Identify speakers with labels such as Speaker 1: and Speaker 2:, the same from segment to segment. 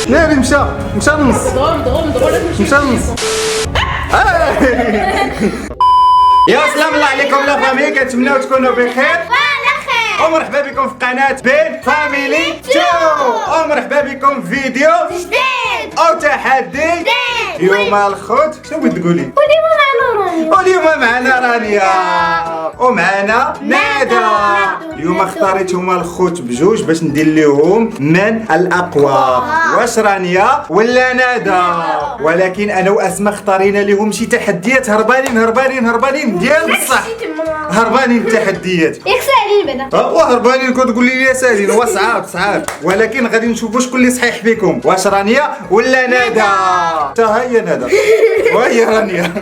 Speaker 1: ناري مشى النص. مشى النص. يا سلام الله عليكم لا فامي، كنتمناو تكونوا بخير ومرحبا بكم في قناة بين فاميلي 2 ومرحبا بكم في فيديو
Speaker 2: جديد
Speaker 1: او تحدي جديد. اليوم الخوت شنو بغيت تقولي؟ واليوم معنا رانيا ومعنا ندى. اليوم اختاريتهم الخوت بجوج باش ندير لهم من الاقوى، واش رانيا ولا ندى؟ ولكن انا واسماء اختارينا لهم شي تحديات هربانين ديال الصح، هربانين التحديات
Speaker 2: ياك ساهلين بعدا
Speaker 1: وهربانين. كنت تقول لي ساهلين هو صعاب، ولكن غادي نشوفوا شكون اللي صحيح فيكم، واش رانيا ولا ندى؟ تا هي ندى وهي رانيا.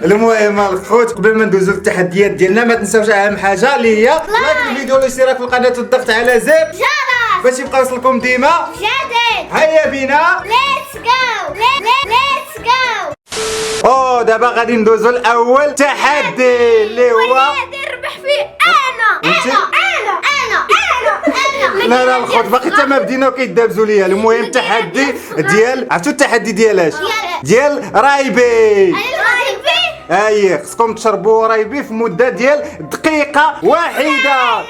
Speaker 1: المهم الخوت قبل ما ندوزو للتحديات ديالنا ما تنساوش اهم حاجه اللي هي لايك الفيديو والاشتراك في القناه والضغط على زر
Speaker 2: جرس
Speaker 1: باش يبقى يوصلكم ديما
Speaker 2: جديد.
Speaker 1: هيا بينا
Speaker 2: ليتس جو.
Speaker 1: دابا غادي ندوزو لاول تحدي اللي هو
Speaker 2: واللي نربح فيه انا.
Speaker 1: لا الخوت باقي حتى ما بدينا وكيدابزوا ليا. المهم التحدي ديال عرفتوا التحدي ديال اش؟ ديال رايبي. اي خصكم تشربوا رايبي في مده ديال دقيقه واحده.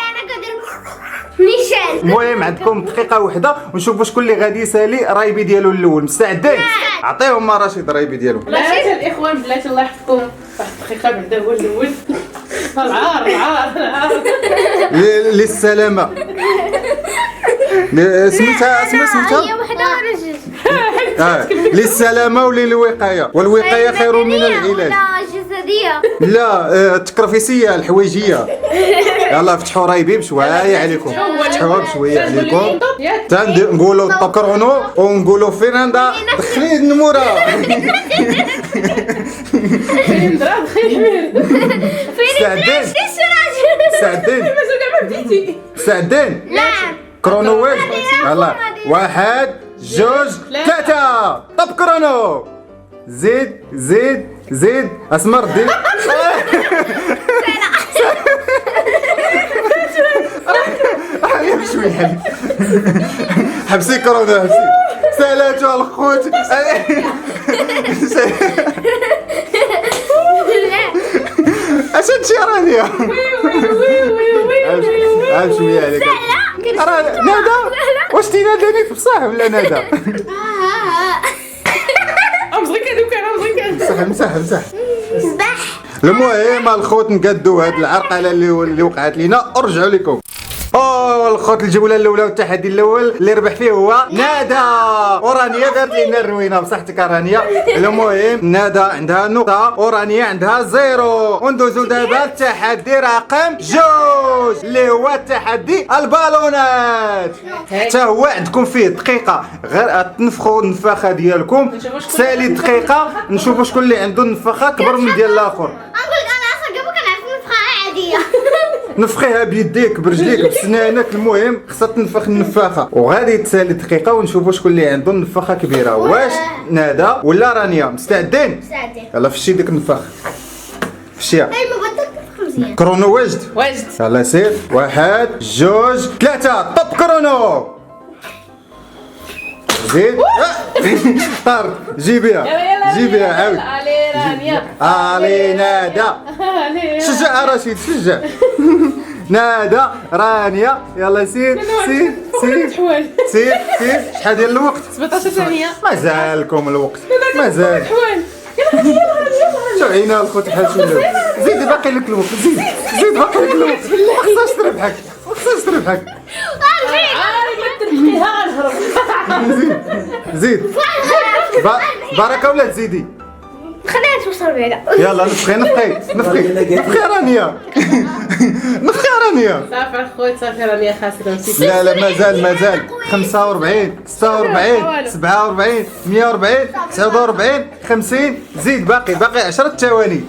Speaker 2: نيشان.
Speaker 1: المهم عندكم دقيقه واحده ونشوفوا شكون اللي غادي يسالي رايبي ديالو الاول. مستعدين؟ عطيهم ما رشيد رايبي ديالو.
Speaker 3: بلاتي الاخوان بلاتي الله يحفظكم. واحد الدقيقه بعدا هو الاول. العار
Speaker 1: للسلامه. سميتها
Speaker 2: هي وحده ورجل.
Speaker 1: للسلامه وللوقايه، والوقايه خير من العلاج.
Speaker 2: ولا جسديه.
Speaker 1: لا التكرفيسيه الحويجيه. يلا فتحوا رايبي بشويه عليكم، فتحوها بشويه عليكم. نقولوا طكرونو ونقولوا فيناندا دخلي النموره. مستعدين؟
Speaker 2: نعم.
Speaker 1: كرونو واش؟ يلا 1 2 3 طب كرونو. زيد اسمر دي. شويه حبسي كورونا حبسي سالاتو الخوت. اش هادشي رانيا؟ عاد شويه عليك ندى. واش تيناداني بصح ولا ندى؟ مسح
Speaker 2: سبح.
Speaker 1: المهم الخوت نقادو هاد العرقله اللي وقعت لينا ورجعوا لكم. الخوت الجوله الاولى والتحدي الاول اللي ربح فيه هو ندى، ورانيا دارت لنا الروينه بصحتك رانيا. المهم ندى عندها نقطه ورانيا عندها 0. وندوزو دابا التحدي رقم 2 اللي هو التحدي البالونات. حتى هو عندكم فيه دقيقه غير تنفخوا النفاخه ديالكم، سالي دقيقه نشوفوا شكون اللي عنده النفاخه اكبر من ديال الاخر.
Speaker 2: نقول انا اصلا قبل كنعرف نفخها عاديه.
Speaker 1: نفخيها بيديك برجليك بسنانك. المهم خصها تنفخ النفاخه وغادي تسالي دقيقه ونشوفوا شكون اللي عنده النفاخه كبيره، واش ندى ولا رانيا؟ مستعدين؟ يلا فشي ديك النفاخ فشيها.
Speaker 2: اي ما بدك تنفخ مزيان.
Speaker 1: كرونو وجد يلا سير 1 2 3 طب كرونو. زيد طار جيبيها عاود. علي ندى شجع رشيد شجع. ندى رانيا يلا سير شحال ديال الوقت؟
Speaker 3: 17 ثانيه.
Speaker 1: مازالكم الوقت مازال. شوفينا الخوت بحال شنو. زيد باقي لك الوقت. زيد باقي لك الوقت. ما خصهاش تربحك. زيد بركه ولا تزيدي؟
Speaker 2: خليها توصل بعدا.
Speaker 1: يلا نفخي رانيا.
Speaker 3: صافي الخوت صافي رانيا خاسره.
Speaker 1: لا مازال 45 46 47 140 49 50. زيد باقي 10 ثواني.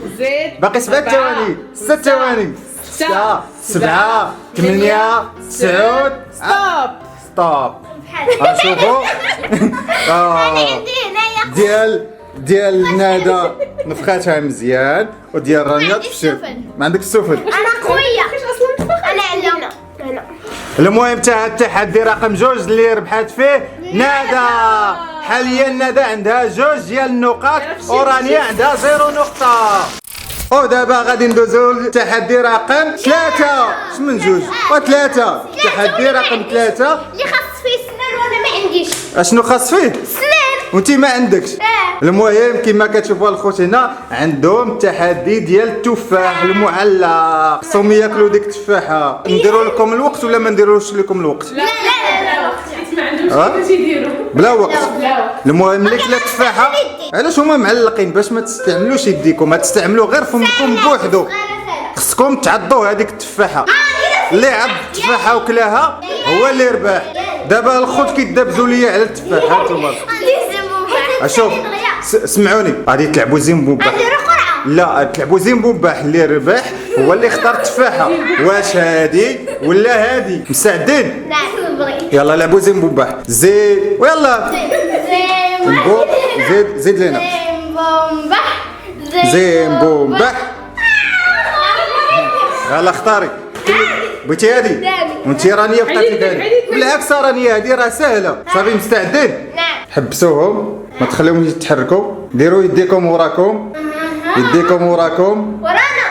Speaker 1: باقي 7 ثواني 6 ثواني 6 7 8 9 ستوب. شوفوا ديال ندى نفخاتها مزيان وديال رانيا تفشل. ما عندك السفل.
Speaker 2: انا قويه انا علمنا.
Speaker 1: المهم حتى التحدي رقم 2 اللي ربحات فيه ندى. حاليا ندى عندها 2 ديال النقاط ورانيا عندها 0 نقطة. ودابا غادي ندوزو للتحدي رقم 3. من 2 و3. تحدي رقم 3.
Speaker 2: اللي خاص فيه سنان وانا ما عنديش
Speaker 1: اشنو خاص فيه؟
Speaker 2: سنان.
Speaker 1: وانتي ما عندكش. المهم كما كتشوفوا الخوت هنا عندهم التحدي ديال التفاح المعلق، خصهم ياكلوا ديك التفاحه. نديروا لكم الوقت ولا ما نديروش لكم الوقت؟
Speaker 3: لا حيت ما عندهمش
Speaker 1: ها؟
Speaker 3: كيفاش يديروا.
Speaker 1: بلا وقت.
Speaker 3: لا وقت.
Speaker 1: المهم اللي كلا التفاحه علاش هما معلقين؟ باش ما تستعملوش يديكم، ما تستعملوا غير فمكم بوحدو. خصكم تعضوا هذيك التفاحه. اللي عض التفاحه وكلاها هو اللي ربح. دابا الخوت كيدابزوا ليا على التفاحه انتوما. شوف سمعوني، غادي تلعبوا زين بوباح. لا تلعبوا زين بوباح، اللي ربح هو اللي اختار التفاحه. واش هادي ولا هادي؟ مستعدين؟ يلا لعبوا زين بوباح. زيد ويلا زيد لينا زين بومباح. يلا اختاري. بغيتي هادي؟ وانتي رانيا بقات لك هادي. بالعكس رانيا هادي راه ساهله. صافي مستعدين؟ حبسوهم ما تخليهمش يتحركوا. ديروا يديكم وراكم. يديكم وراكم.
Speaker 2: ورانا.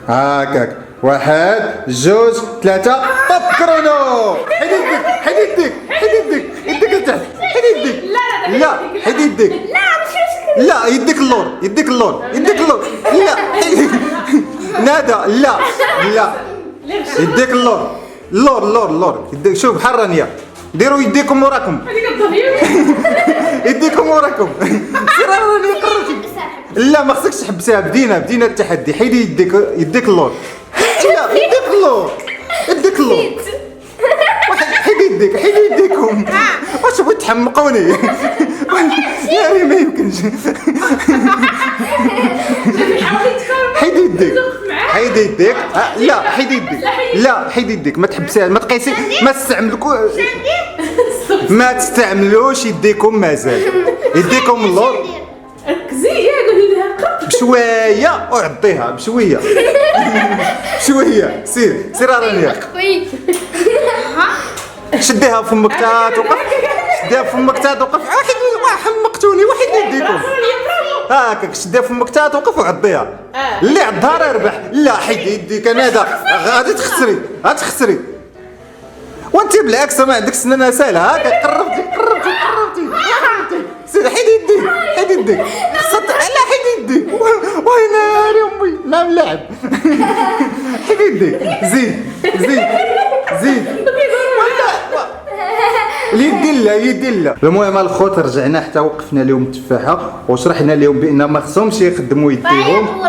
Speaker 1: هاكاك. 1 2 3 طب كرونو. حيد يديك حيد يديك حيد يديك يديك لتحت. حيد يديك. لا حيد يديك. لا يديك اللور يديك اللور يديك اللور. لا نادى. لا يديك اللور اللور يديك. شوف بحال رانيا. ديروا يديكم وراكم. يديكم وراكم. سير راني قررتي. لا ما خصكش تحبسيها. بدينا التحدي. حيدي يديك اللور. لا يديك اللور. حيدي يديكم. واش بغيت تحمقوني؟ يعني ما يمكنش. حيدي يديك. لا حيدي يديك. ما تحبسيها. ما تقيسي. ما تستعملوش يديكم. مازال يديكم اللور.
Speaker 3: ركزي يا قولي لها قرب
Speaker 1: بشويه وعضيها بشويه. سير رانيا. شديها فمك تا توقف. شديها فمك تا توقف. حمقتوني. واحد يديكم هاكاك. شديها فمك تا توقف وعضيها. اللي عضها راه ربح. لا حيد يديك. انا هذا غادي تخسري. وانت بالعكس ما عندك سنانها سهله. هاكا قربتي. سير حيد يديك. لا حيد يديك. وين ناري امي. نعم لاعب. حيد يديك. زيد. اليد لا. المهم الخوت رجعنا حتى وقفنا لهم التفاحه وشرحنا لهم بان ما خصهمش يخدموا يديهم.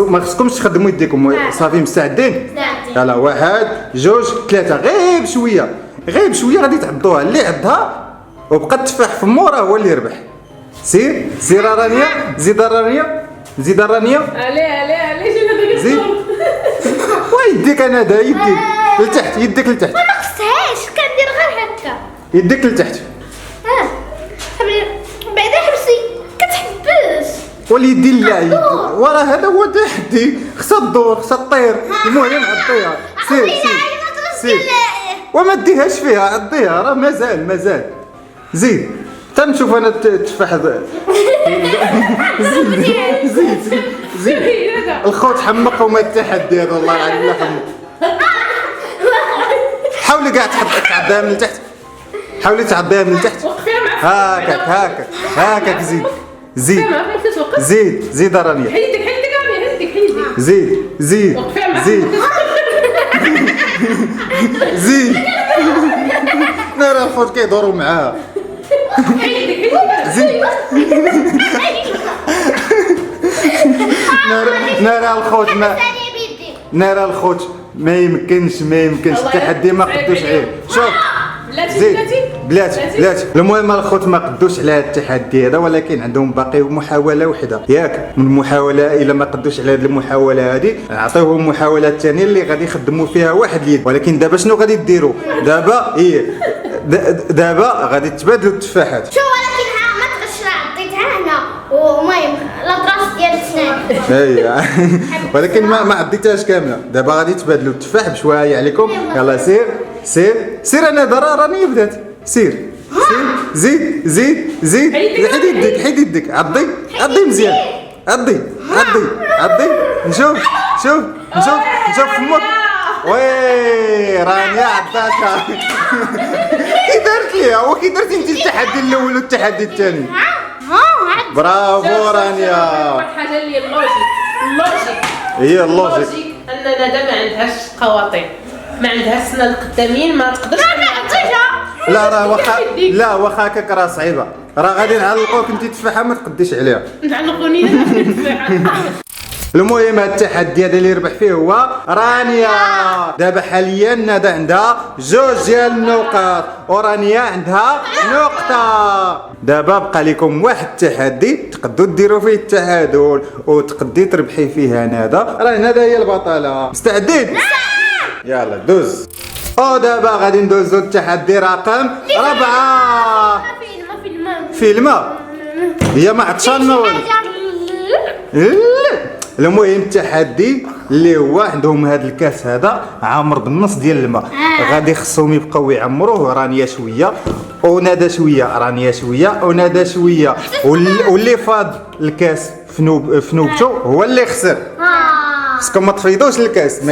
Speaker 1: ما خصكمش تخدموا يديكم. صافي مستعدين؟ يلا 1 2 3. غير بشويه غادي تعضوها. اللي عضها وبقى التفاح في مو راه هو اللي ربح. سير رانيا. زيد رانيا.
Speaker 3: عليه شنو
Speaker 1: زيد. ويديك انا دا يديك لتحت.
Speaker 2: ما خصهاش كندير غير هكا.
Speaker 1: يديك لتحت.
Speaker 2: بعدا حبسي كتحبس.
Speaker 1: واليدي لا وراه هذا هو التحدي. خصها تدور خصها تطير. المهم عطيها. سير وما ديهاش فيها. عطيها راه مازال. زيد تنشوف انا التفاح. زيد. الخوت حمقهم التحدي هذا. والله العظيم لا حمق. حاولي كاع تعديها من تحت. هاكاك. زيد رانيا.
Speaker 3: حيدك
Speaker 1: زيد. نرى الخوت كيدوروا معاها. زيد. نرى الخوت ما يمكنش التحدي ما قدوش عليه. شوف بلاتي. المهم الخوت ما قدوش على هذا التحدي هذا ولكن عندهم باقي محاوله وحده ياك. من المحاوله الا ما قدوش على هذه المحاوله هذه نعطيوهم محاوله ثانيه اللي غادي يخدموا فيها واحد اليد. ولكن دابا شنو غادي ديروا؟ دابا غادي تبادلوا التفاحات.
Speaker 2: شو ولكن ما تغش عطيتها هنا ومهم لاطراس ديال السنان.
Speaker 1: ولكن ما عديتهاش كامله. دابا غادي تبادلوا التفاح بشويه عليكم. يلا سير. انا راني بدات. سير زيد زيد زيد حيد يدك عضي مزيان عضي نشوف فمك وي رانيا عطاتها كي درت ليها وكي درتي انت التحدي الاول والتحدي الثاني برافو رانيا.
Speaker 3: واحد الحاجه اللي اللوجيك
Speaker 1: هي اللوجيك
Speaker 3: ان ندى ما عندهاش قواطع، ما عندهاش سنه القدامين، ما تقدرش
Speaker 1: لا راه واخا هكاك راه صعيبه، راه غادي نعلقوك انت تفاحه ما تقديش عليها.
Speaker 3: نعلقوني
Speaker 1: المهم هاد التحدي هذا اللي ربح فيه هو رانيا. دابا حاليا ندى عندها 2 ديال النقاط ورانيا عندها نقطة. دابا بقى لكم واحد التحدي تقدروا ديروا فيه التعادل وتقدي تربحي فيه ندى. راه ندى هي البطلة. مستعدين؟ يلا دوز. دابا غادي ندوزو التحدي رقم 4. في الماء هي ما عطشان والو. المهم التحدي اللي هو عندهم هذا الكاس هذا عامر بالنص ديال الماء، غادي خصهم يبقاو يعمروه رانيا شويه وندى شويه، رانيا شويه وندى شويه، واللي فاض الكاس في نوبته هو اللي خسر. خصكم ما تفيضوش الكاس،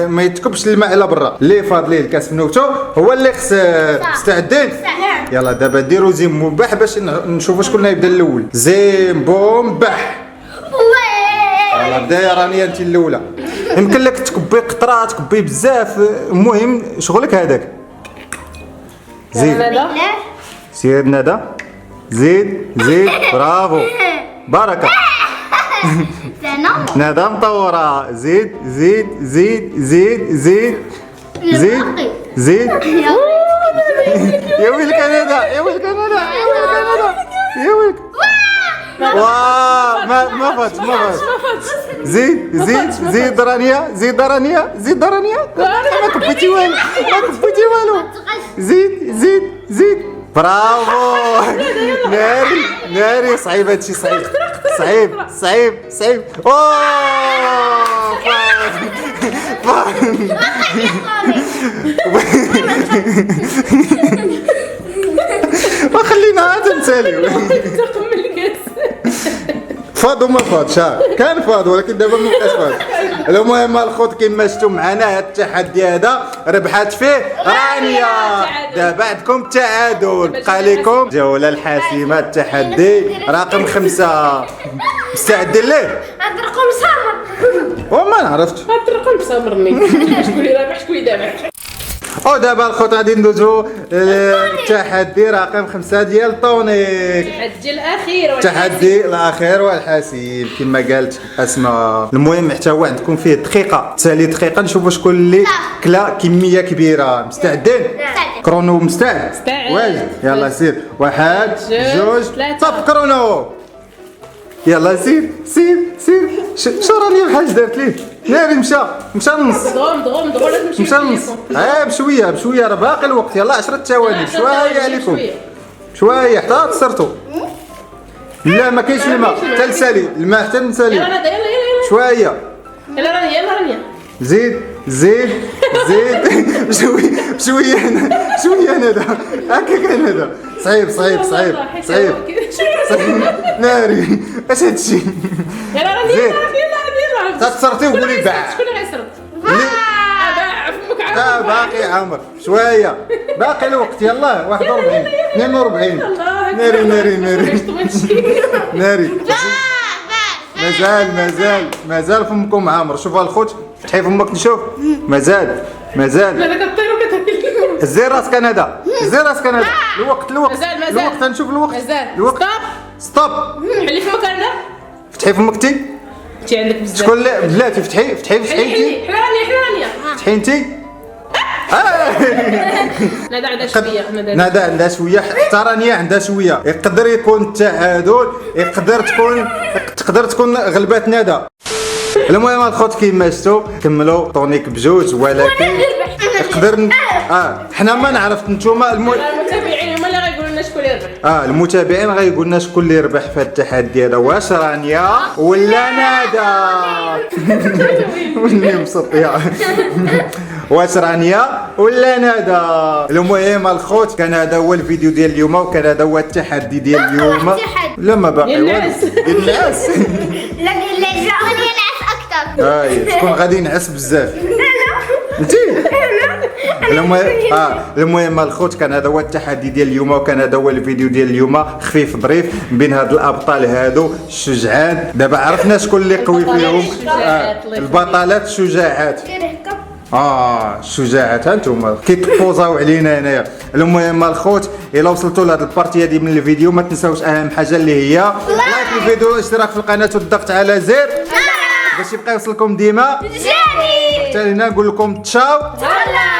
Speaker 1: ما يتكبش الماء على برا، اللي فاض ليه الكاس في نوبته هو اللي خسر. مستعدين؟ يلا دابا ديروا زيم مباح باش نشوفوا شكون يبدا الاول. زيم بوم بح. يلا بدا يا رانيا انت الاولى. يمكن لك تكبي قطره تكبي بزاف، المهم شغلك هذاك. زيد سير ندى زيد برافو بركه. ندى مطوره. زيد يا ويلك ندى يا ويلك. واه ما فاتش. زيد رانيا ما كبيتي والو. زيد برافو. ناري صعيب هادشي، صعيب. ما خلينا تمثالي. فاض وما فاضش، كان فاض ولكن دابا ما بقاش فاض. المهم الخوت كما شفتوا معنا هذا التحدي هذا ربحت فيه رانيا. دابا عندكم التعادل، بقى لكم الجوله الحاسمه التحدي رقم 5. مستعدين ليه؟
Speaker 2: هذا رقم صامر.
Speaker 1: وما عرفتش
Speaker 3: هذا الرقم صامرني. شكون اللي رابح شكون اللي دابح.
Speaker 1: دابا الخوت غادي ندوزو التحدي رقم 5 ديال طونيك. التحدي الاخير والحاسم كما قالت اسماء. المهم حتى هو عندكم فيه دقيقه تسالي دقيقه نشوفوا شكون اللي كلا كميه كبيره. مستعدين؟ كرونو مستعد؟ واجد. يلا سير 1 2 3 كرونو. يلا سير شو راني بحال دارت ليه؟ ناري مشى نص.
Speaker 3: دغم لازم
Speaker 1: مشى نص. بشويه راه باقي الوقت. يلا 10 ثواني. شويه عليكم شويه حتى تصرتوا. لا ما كاينش الماء حتى لسالي الماء حتى نسالي.
Speaker 3: يلا
Speaker 1: شويه.
Speaker 3: يلا رانيا
Speaker 1: زيد بشويه ندى هكاك ندى. صعيب ناري اش هادشي.
Speaker 3: يلا رانيا
Speaker 1: تصرتي وقولي باع.
Speaker 3: شكون اللي غيصرف؟ باع فمك
Speaker 1: باقي عامر شويه باقي الوقت. يلا 41 42. ناري مازال فمكم عامر. شوفوا الخوت فتحي فمك نشوف. مازال
Speaker 3: هذاك الطير وكتاكل.
Speaker 1: زير راسك ندى الوقت الوقت نشوف الوقت. ستوب
Speaker 3: حلي فمك ندى.
Speaker 1: فتحي فمك تي
Speaker 3: عندك بزاف.
Speaker 1: شكون اللي بلاتي فتحي انتي.
Speaker 3: حلانيا
Speaker 1: فتحي انتي. ندى عندها شويه حتى رانيا عندها شويه. يقدر يكون التعادل، تقدر تكون غلبات ندى. المهم الخوت كيما شفتوا كملوا طونيك بجوج ولكن يقدر حنا ما نعرف نتوما
Speaker 3: المتابعين هما اللي غيقولوا لنا شكون اللي يربح.
Speaker 1: المتابعين غيقول لنا شكون اللي يربح في هذا التحدي هذا، واش رانيا ولا ندى. ولي مبسوط واش رانيا ولا ندى. المهم الخوت كان هذا هو الفيديو ديال اليوم، وكان هذا هو التحدي ديال اليوم.
Speaker 2: التحدي.
Speaker 1: لا ما باقي والو.
Speaker 3: النعس.
Speaker 1: النعس.
Speaker 2: لا لا غادي نعس اكثر.
Speaker 1: هاي شكون غادي ينعس بزاف؟ انتي. المهم الخوت كان هذا هو التحدي ديال اليوم، وكان هذا هو الفيديو ديال اليوم، خفيف ظريف بين هاد الابطال هادو الشجعان. دابا عرفنا شكون اللي قوي فيهم. البطلات الشجاعات. الشجاعات هانتوما كيتبوزاو علينا هنايا. المهم الخوت الا وصلتوا لهاد البارتي هادي من الفيديو ما تنساوش اهم حاجه اللي هي لايك الفيديو والاشتراك في القناه والضغط على زر باش يبقى يوصلكم ديما.
Speaker 2: جميل.
Speaker 1: حتى هنا نقول لكم تشاو.
Speaker 2: هلا.